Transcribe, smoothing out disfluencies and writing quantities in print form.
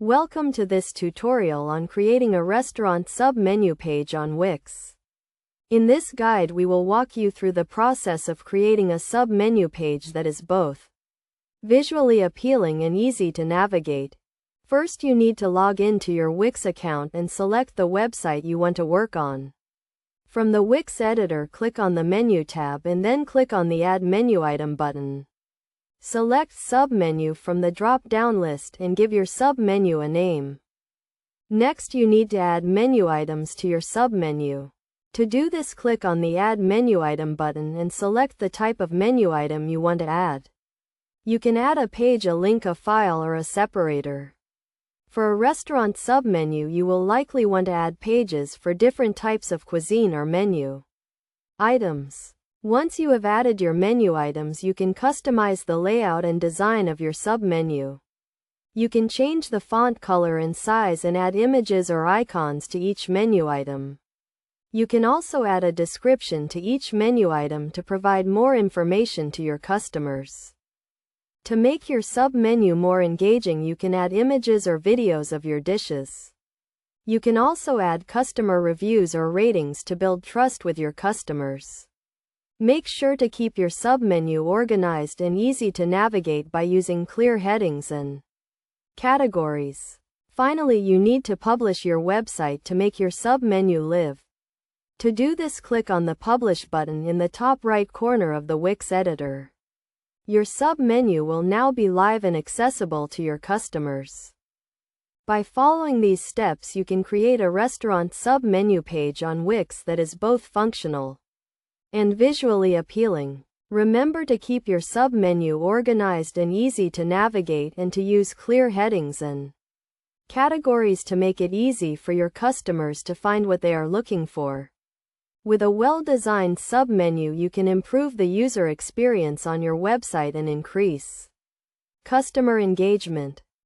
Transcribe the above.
Welcome to this tutorial on creating a restaurant sub-menu page on Wix. In this guide we will walk you through the process of creating a sub-menu page that is both visually appealing and easy to navigate. First you need to log into your Wix account and select the website you want to work on. From the Wix editor, click on the Menu tab and then click on the Add Menu Item button. Select Submenu from the drop-down list and give your submenu a name. Next you need to add menu items to your submenu. To do this, click on the Add Menu Item button and select the type of menu item you want to add. You can add a page, a link, a file, or a separator. For a restaurant submenu, you will likely want to add pages for different types of cuisine or menu items. Once you have added your menu items, you can customize the layout and design of your submenu. You can change the font color and size and add images or icons to each menu item. You can also add a description to each menu item to provide more information to your customers. To make your submenu more engaging, you can add images or videos of your dishes. You can also add customer reviews or ratings to build trust with your customers. Make sure to keep your submenu organized and easy to navigate by using clear headings and categories. Finally, you need to publish your website to make your submenu live. To do this, click on the Publish button in the top right corner of the Wix editor. Your submenu will now be live and accessible to your customers. By following these steps, you can create a restaurant submenu page on Wix that is both functional and visually appealing. Remember to keep your submenu organized and easy to navigate, and to use clear headings and categories to make it easy for your customers to find what they are looking for. With a well-designed submenu, you can improve the user experience on your website and increase customer engagement.